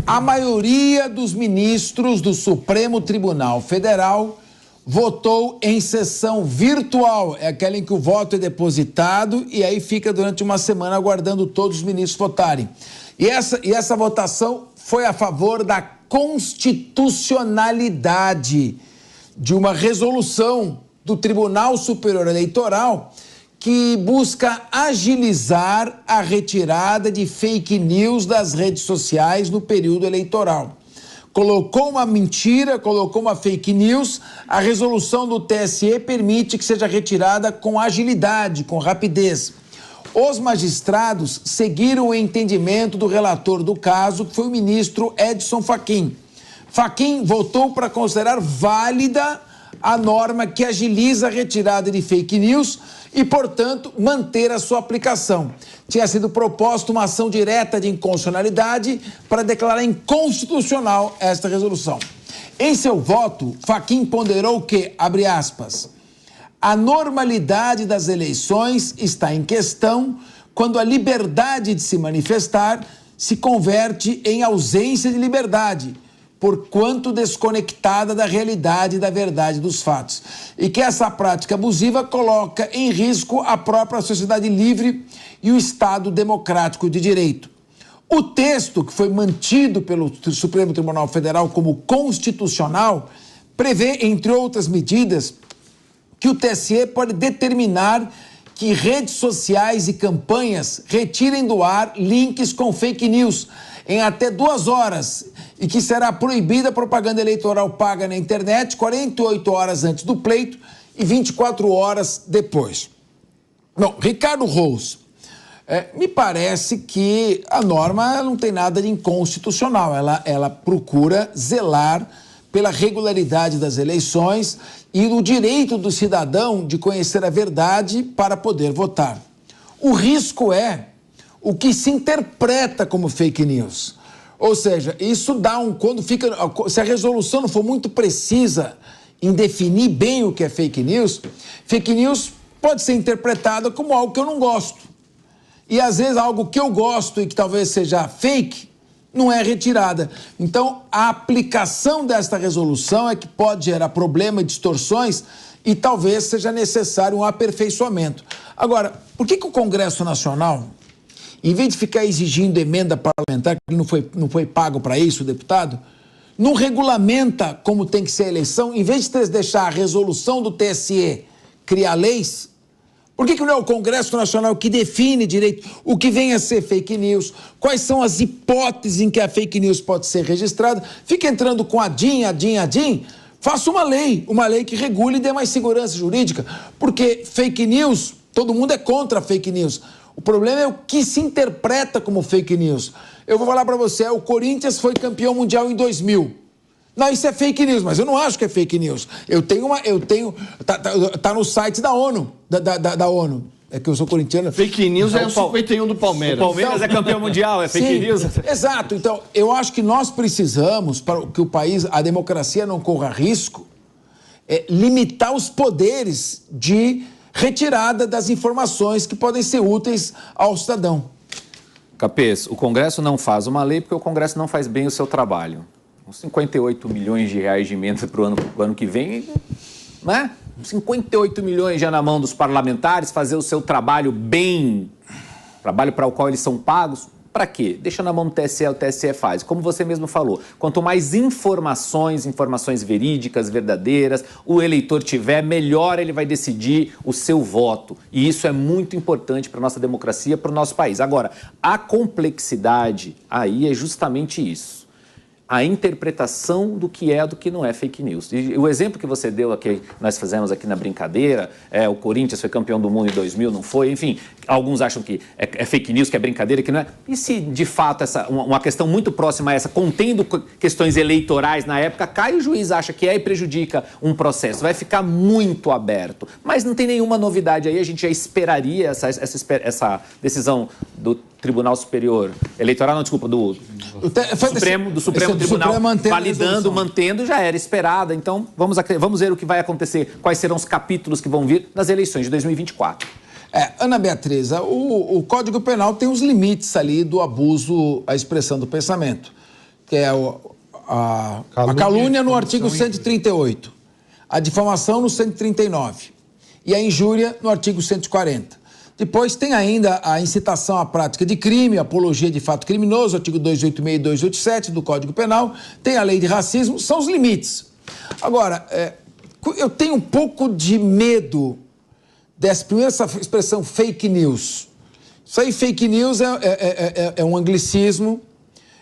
A maioria dos ministros do Supremo Tribunal Federal votou em sessão virtual. É aquela em que o voto é depositado e aí fica durante uma semana aguardando todos os ministros votarem. E essa votação foi a favor da constitucionalidade de uma resolução do Tribunal Superior Eleitoral que busca agilizar a retirada de fake news das redes sociais no período eleitoral. Colocou uma mentira, colocou uma fake news, a resolução do TSE permite que seja retirada com agilidade, com rapidez. Os magistrados seguiram o entendimento do relator do caso, que foi o ministro Edson Fachin. Fachin votou para considerar válida a norma que agiliza a retirada de fake news e, portanto, manter a sua aplicação. Tinha sido proposta uma ação direta de inconstitucionalidade para declarar inconstitucional esta resolução. Em seu voto, Fachin ponderou que, abre aspas, a normalidade das eleições está em questão quando a liberdade de se manifestar se converte em ausência de liberdade, porquanto desconectada da realidade e da verdade dos fatos. E que essa prática abusiva coloca em risco a própria sociedade livre e o Estado democrático de direito. O texto, que foi mantido pelo Supremo Tribunal Federal como constitucional, prevê, entre outras medidas, que o TSE pode determinar que redes sociais e campanhas retirem do ar links com fake news em até 2 horas e que será proibida a propaganda eleitoral paga na internet 48 horas antes do pleito e 24 horas depois. Bom, Ricardo Rous, me parece que a norma não tem nada de inconstitucional, ela procura zelar pela regularidade das eleições e do direito do cidadão de conhecer a verdade para poder votar. O risco é o que se interpreta como fake news. Ou seja, isso dá se a resolução não for muito precisa em definir bem o que é fake news pode ser interpretada como algo que eu não gosto. E às vezes algo que eu gosto e que talvez seja fake, não é retirada. Então, a aplicação desta resolução é que pode gerar problema e distorções e talvez seja necessário um aperfeiçoamento. Agora, por que o Congresso Nacional, em vez de ficar exigindo emenda parlamentar, que não foi pago para isso, o deputado, não regulamenta como tem que ser a eleição, em vez de deixar a resolução do TSE criar leis? Por que não é o Congresso Nacional que define direito o que vem a ser fake news? Quais são as hipóteses em que a fake news pode ser registrada? Fica entrando com adim. Faça uma lei que regule e dê mais segurança jurídica. Porque fake news, todo mundo é contra fake news. O problema é o que se interpreta como fake news. Eu vou falar para você, o Corinthians foi campeão mundial em 2000. Não, isso é fake news, mas eu não acho que é fake news. Tá no site da ONU, da ONU. É que eu sou corintiano. Fake news é o 51 do Palmeiras. O Palmeiras é campeão mundial, é fake news? Exato. Então, eu acho que nós precisamos, para que o país, a democracia não corra risco, limitar os poderes de retirada das informações que podem ser úteis ao cidadão. Capês, o Congresso não faz uma lei porque o Congresso não faz bem o seu trabalho. Uns 58 milhões de reais de emenda para o ano que vem, né? 58 milhões já na mão dos parlamentares, fazer o seu trabalho bem, trabalho para o qual eles são pagos. Para quê? Deixa na mão do TSE, o TSE faz. Como você mesmo falou, quanto mais informações verídicas, verdadeiras, o eleitor tiver, melhor ele vai decidir o seu voto. E isso é muito importante para a nossa democracia, para o nosso país. Agora, a complexidade aí é justamente isso. A interpretação do que é do que não é fake news. E o exemplo que você deu aqui, nós fizemos aqui na brincadeira, o Corinthians foi campeão do mundo em 2000, não foi? Enfim, alguns acham que é fake news, que é brincadeira, que não é. E se, de fato, uma questão muito próxima a essa, contendo questões eleitorais na época, cai e o juiz acha que e prejudica um processo? Vai ficar muito aberto. Mas não tem nenhuma novidade aí, a gente já esperaria essa decisão do Tribunal Superior Eleitoral, não, desculpa, do Supremo Tribunal, validando, mantendo, já era esperada. Então, vamos ver o que vai acontecer, quais serão os capítulos que vão vir nas eleições de 2024. Ana Beatriz, o Código Penal tem os limites ali do abuso à expressão do pensamento. que é a calúnia no artigo 138, a difamação no 139 e a injúria no artigo 140. Depois tem ainda a incitação à prática de crime, apologia de fato criminoso, artigo 286 e 287 do Código Penal, tem a lei de racismo, são os limites. Agora, eu tenho um pouco de medo dessa primeira expressão fake news. Isso aí, fake news, é um anglicismo,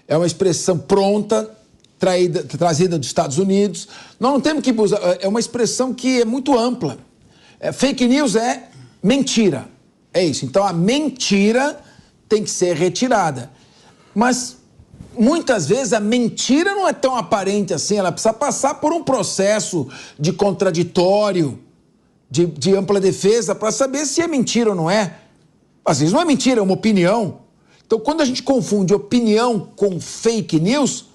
é uma expressão pronta, trazida dos Estados Unidos. Nós não temos que usar, é uma expressão que é muito ampla. Fake news é mentira. É isso. Então, a mentira tem que ser retirada. Mas, muitas vezes, a mentira não é tão aparente assim. Ela precisa passar por um processo de contraditório, de ampla defesa, para saber se é mentira ou não é. Às vezes não é mentira, é uma opinião. Então, quando a gente confunde opinião com fake news,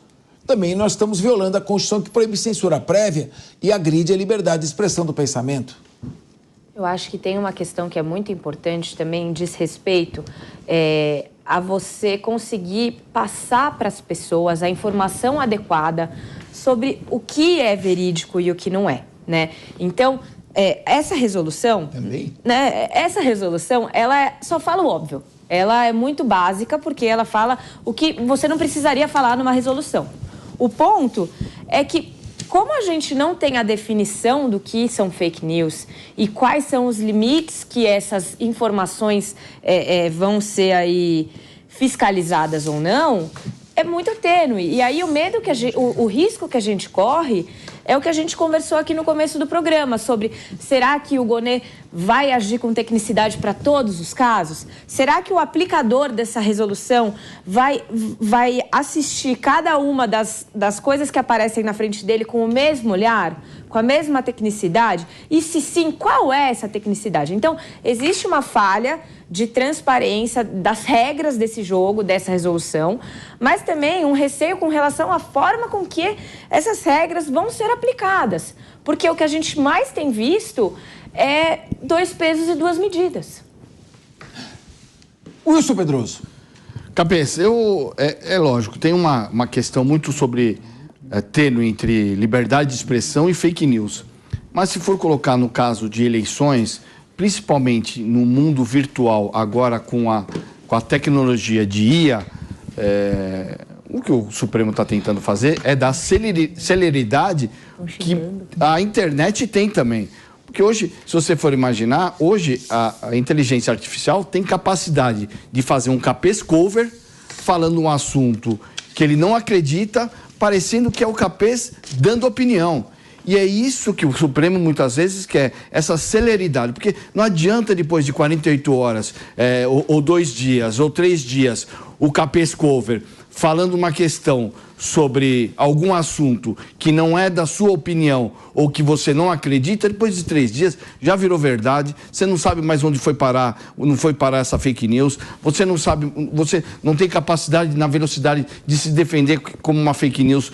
também nós estamos violando a Constituição, que proíbe censura prévia e agride a liberdade de expressão do pensamento. Eu acho que tem uma questão que é muito importante também, diz respeito a você conseguir passar para as pessoas a informação adequada sobre o que é verídico e o que não é, né? Então, essa resolução... Também? Né, essa resolução, ela só fala o óbvio. Ela é muito básica porque ela fala o que você não precisaria falar numa resolução. O ponto é que, como a gente não tem a definição do que são fake news e quais são os limites que essas informações vão ser aí fiscalizadas ou não, é muito tênue. E aí o medo o risco que a gente corre é o que a gente conversou aqui no começo do programa, sobre será que o Gonê vai agir com tecnicidade para todos os casos? Será que o aplicador dessa resolução vai assistir cada uma das coisas que aparecem na frente dele com o mesmo olhar, com a mesma tecnicidade? E se sim, qual é essa tecnicidade? Então, existe uma falha de transparência das regras desse jogo, dessa resolução, mas também um receio com relação à forma com que essas regras vão ser aplicadas. Porque o que a gente mais tem visto é 2 pesos e 2 medidas. Wilson Pedroso. Cabeça, é lógico, tem uma questão muito sobre tênue entre liberdade de expressão e fake news. Mas se for colocar no caso de eleições, principalmente no mundo virtual, agora com a tecnologia de IA, o que o Supremo está tentando fazer é dar celeridade que a internet tem também. Porque hoje, se você for imaginar, hoje a inteligência artificial tem capacidade de fazer um capês cover falando um assunto que ele não acredita, parecendo que é o capês dando opinião. E é isso que o Supremo muitas vezes quer, essa celeridade. Porque não adianta depois de 48 horas, ou 2 dias, ou 3 dias, o capês cover falando uma questão sobre algum assunto que não é da sua opinião ou que você não acredita, depois de 3 dias já virou verdade, você não sabe mais onde foi parar, não foi parar essa fake news, você não sabe, você não tem capacidade na velocidade de se defender como uma fake news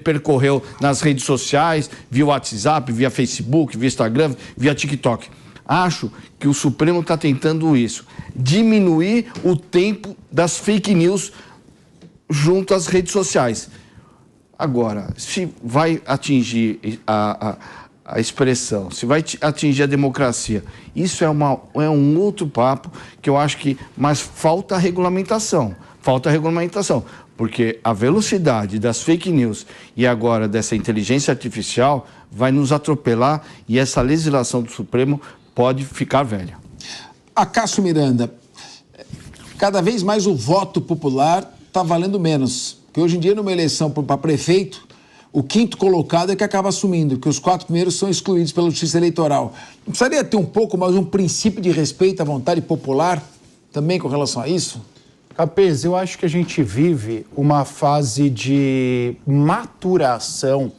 percorreu nas redes sociais, via WhatsApp, via Facebook, via Instagram, via TikTok. Acho que o Supremo está tentando isso, diminuir o tempo das fake news junto às redes sociais. Agora, se vai atingir a expressão, se vai atingir a democracia, isso é um outro papo que eu acho que... Mas falta regulamentação, porque a velocidade das fake news e agora dessa inteligência artificial vai nos atropelar e essa legislação do Supremo pode ficar velha. Acácio Miranda, cada vez mais o voto popular está valendo menos, porque hoje em dia numa eleição para prefeito, o 5º colocado é que acaba assumindo, porque os 4 primeiros são excluídos pela Justiça Eleitoral. Não precisaria ter um pouco mais um princípio de respeito à vontade popular também com relação a isso? Capês, eu acho que a gente vive uma fase de maturação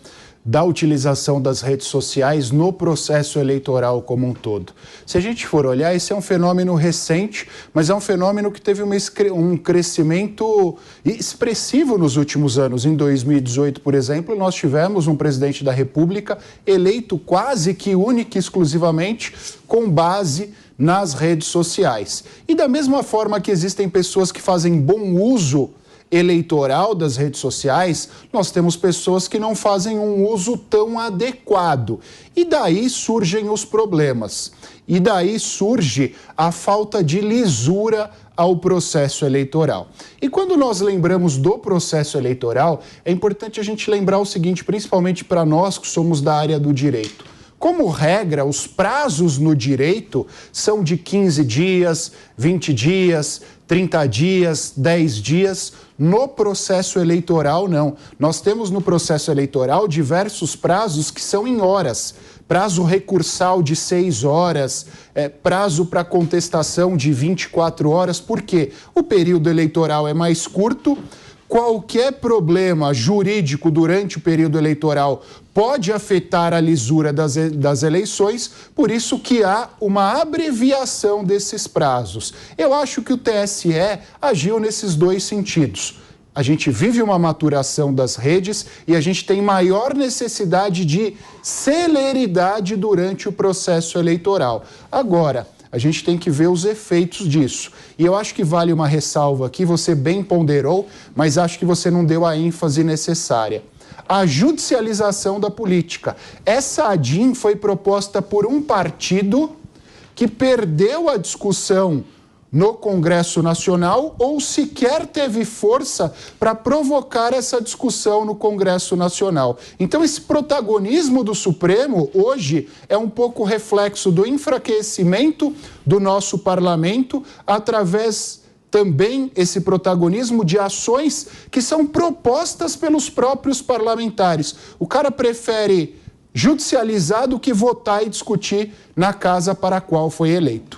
da utilização das redes sociais no processo eleitoral como um todo. Se a gente for olhar, esse é um fenômeno recente, mas é um fenômeno que teve um crescimento expressivo nos últimos anos. Em 2018, por exemplo, nós tivemos um presidente da República eleito quase que única e exclusivamente com base nas redes sociais. E da mesma forma que existem pessoas que fazem bom uso eleitoral das redes sociais, nós temos pessoas que não fazem um uso tão adequado. E daí surgem os problemas. E daí surge a falta de lisura ao processo eleitoral. E quando nós lembramos do processo eleitoral, é importante a gente lembrar o seguinte, principalmente para nós que somos da área do direito. Como regra, os prazos no direito são de 15 dias, 20 dias, 30 dias, 10 dias. No processo eleitoral, não. Nós temos no processo eleitoral diversos prazos que são em horas. Prazo recursal de 6 horas, prazo para contestação de 24 horas. Por quê? O período eleitoral é mais curto. Qualquer problema jurídico durante o período eleitoral pode afetar a lisura das eleições, por isso que há uma abreviação desses prazos. Eu acho que o TSE agiu nesses dois sentidos. A gente vive uma maturação das redes e a gente tem maior necessidade de celeridade durante o processo eleitoral. Agora, a gente tem que ver os efeitos disso. E eu acho que vale uma ressalva aqui, você bem ponderou, mas acho que você não deu a ênfase necessária. A judicialização da política. Essa ADIM foi proposta por um partido que perdeu a discussão no Congresso Nacional ou sequer teve força para provocar essa discussão no Congresso Nacional. Então, esse protagonismo do Supremo hoje é um pouco reflexo do enfraquecimento do nosso parlamento através também esse protagonismo de ações que são propostas pelos próprios parlamentares. O cara prefere judicializar do que votar e discutir na casa para a qual foi eleito.